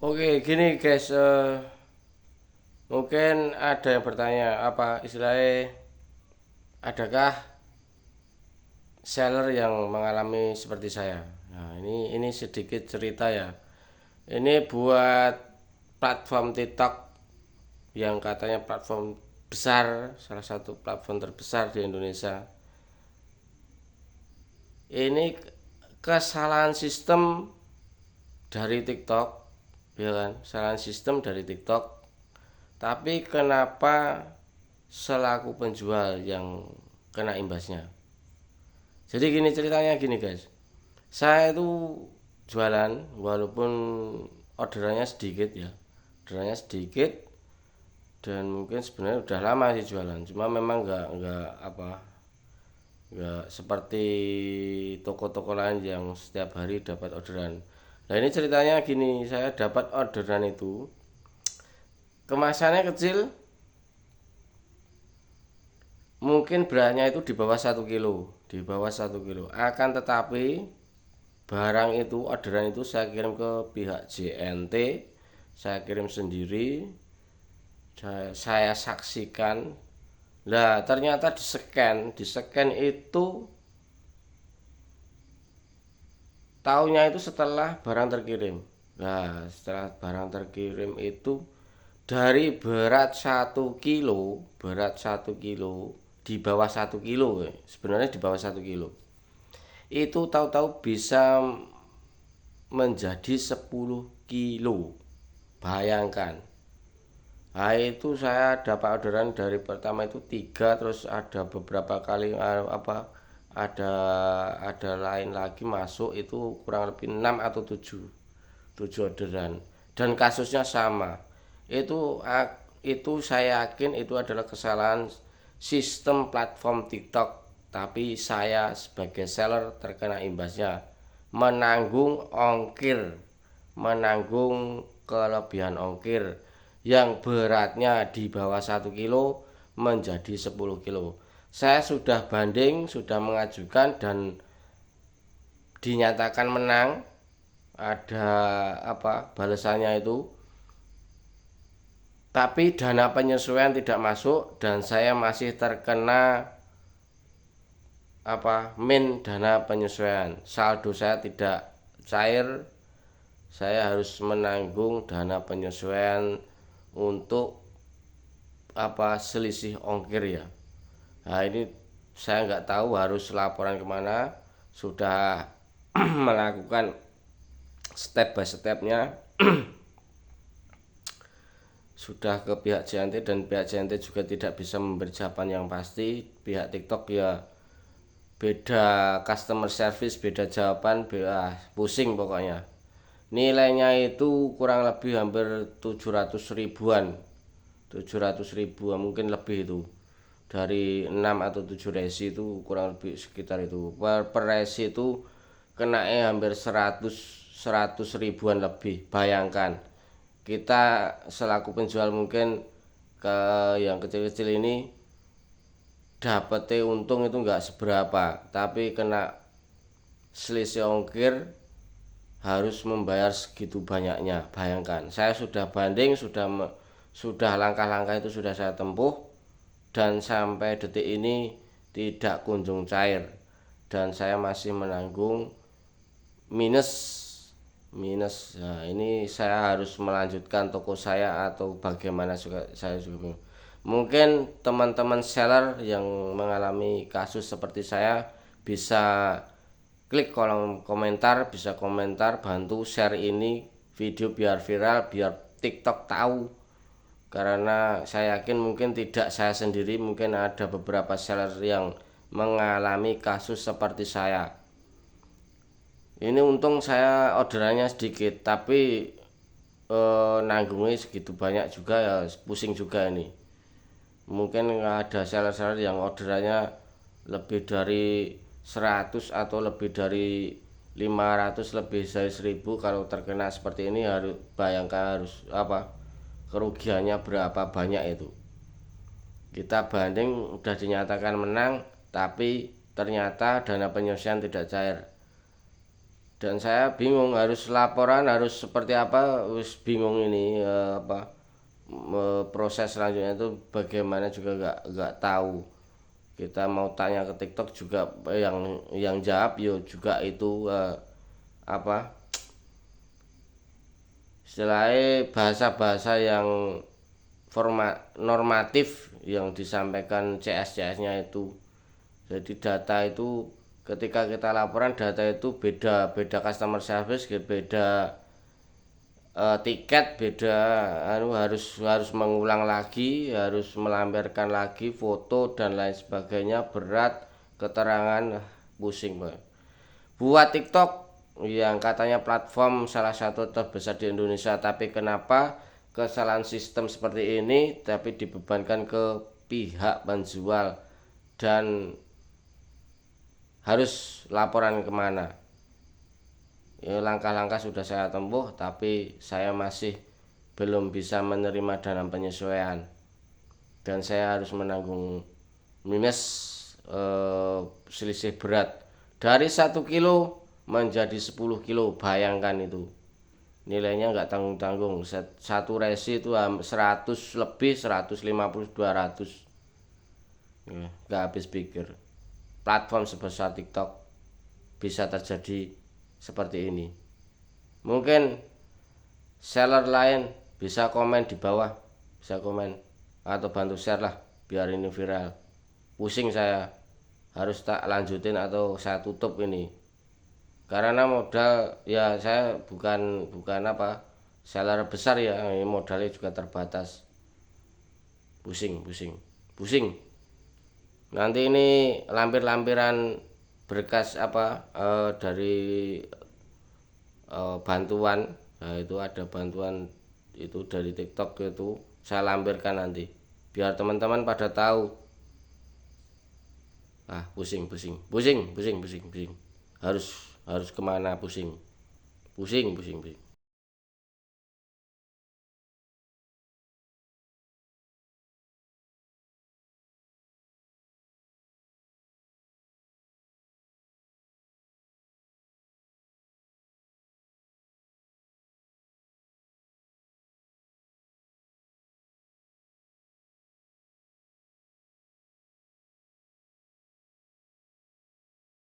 Oke, gini guys, mungkin ada yang bertanya apa istilahnya, adakah seller yang mengalami seperti saya? Nah, ini sedikit cerita ya. Ini buat platform TikTok yang katanya platform besar, salah satu platform terbesar di Indonesia. Ini kesalahan sistem dari TikTok, ya kan? Kesalahan sistem dari TikTok. Tapi kenapa selaku penjual yang kena imbasnya? Jadi gini ceritanya gini guys. Saya itu jualan walaupun orderannya sedikit ya. Orderannya sedikit dan mungkin sebenarnya udah lama sih jualan. Cuma memang nggak apa nggak seperti toko-toko lain yang setiap hari dapat orderan. Nah ini ceritanya gini, saya dapat orderan itu kemasannya kecil, mungkin beratnya itu di bawah 1 kilo, di bawah 1 kilo. Akan tetapi barang itu orderan itu saya kirim ke pihak JNT, saya kirim sendiri, saya saksikan. Lah ternyata di scan itu tahunnya itu setelah barang terkirim. Nah setelah barang terkirim itu dari berat 1 kilo di bawah 1 kilo, sebenarnya di bawah 1 kilo itu tahu-tahu bisa menjadi 10 kilo. Bayangkan. Nah itu saya dapat orderan dari pertama itu 3, terus ada beberapa kali ada lain lagi masuk itu kurang lebih 6 atau 7 orderan dan kasusnya sama. Itu saya yakin itu adalah kesalahan sistem platform TikTok, tapi saya sebagai seller terkena imbasnya, menanggung kelebihan ongkir yang beratnya di bawah 1 kilo menjadi 10 kilo. Saya sudah banding, sudah mengajukan dan dinyatakan menang. Ada balasannya itu, tapi dana penyesuaian tidak masuk dan saya masih terkena dana penyesuaian. Saldo saya tidak cair. Saya harus menanggung dana penyesuaian untuk selisih ongkir ya. Nah ini saya nggak tahu harus laporan kemana. Sudah melakukan step by stepnya, sudah ke pihak JNT dan pihak JNT juga tidak bisa memberi jawaban yang pasti. Pihak TikTok ya beda customer service, beda jawaban, pusing pokoknya. Nilainya itu kurang lebih hampir 700 ribuan, 700 ribuan mungkin lebih itu. Dari 6 atau 7 resi itu kurang lebih sekitar itu. Per resi itu kena hampir 100 ribuan lebih. Bayangkan kita selaku penjual mungkin ke yang kecil-kecil ini dapetnya untung itu nggak seberapa, tapi kena selisih ongkir harus membayar segitu banyaknya. Bayangkan, saya sudah banding, sudah langkah-langkah itu sudah saya tempuh dan sampai detik ini tidak kunjung cair dan saya masih menanggung minus. Nah ini saya harus melanjutkan toko saya atau bagaimana saya juga mungkin teman-teman seller yang mengalami kasus seperti saya bisa klik kolom komentar, bisa komentar, bantu share ini video biar viral, biar TikTok tahu. Karena saya yakin mungkin tidak saya sendiri, mungkin ada beberapa seller yang mengalami kasus seperti saya. Ini untung saya orderannya sedikit, tapi nanggungnya segitu banyak juga ya, pusing juga ini. Mungkin ada seller-seller yang orderannya lebih dari 100 atau lebih dari 500, lebih dari 1000. Kalau terkena seperti ini harus bayangkan harus kerugiannya berapa banyak itu. Kita banding udah dinyatakan menang, tapi ternyata dana penyelesaian tidak cair. dan saya bingung harus laporan harus seperti apa, wis bingung ini proses selanjutnya itu bagaimana juga nggak tahu. Kita mau tanya ke TikTok juga yang jawab yo juga itu apa istilahnya bahasa-bahasa yang format normatif yang disampaikan CS-CS-nya itu. Jadi data itu ketika kita laporan data itu beda customer service, beda tiket, beda harus mengulang lagi, harus melampirkan lagi foto dan lain sebagainya, berat keterangan, pusing Pak. Buat TikTok yang katanya platform salah satu terbesar di Indonesia, tapi kenapa kesalahan sistem seperti ini tapi dibebankan ke pihak penjual dan harus laporan kemana? Ya, langkah-langkah sudah saya tempuh tapi saya masih belum bisa menerima dana penyesuaian dan saya harus menanggung minus selisih berat dari 1 kilo menjadi 10 kilo. Bayangkan itu nilainya nggak tanggung-tanggung, satu resi itu 100 lebih, 150, 200 ya, nggak habis pikir platform sebesar TikTok bisa terjadi seperti ini. Mungkin seller lain bisa komen di bawah, bisa komen atau bantu share lah biar ini viral. Pusing saya harus tak lanjutin atau saya tutup ini karena modal ya saya bukan seller besar ya, modalnya juga terbatas. Pusing nanti ini lampir-lampiran berkas dari bantuan. Nah, itu ada bantuan itu dari TikTok, itu saya lampirkan nanti biar teman-teman pada tahu. Pusing harus kemana, pusing.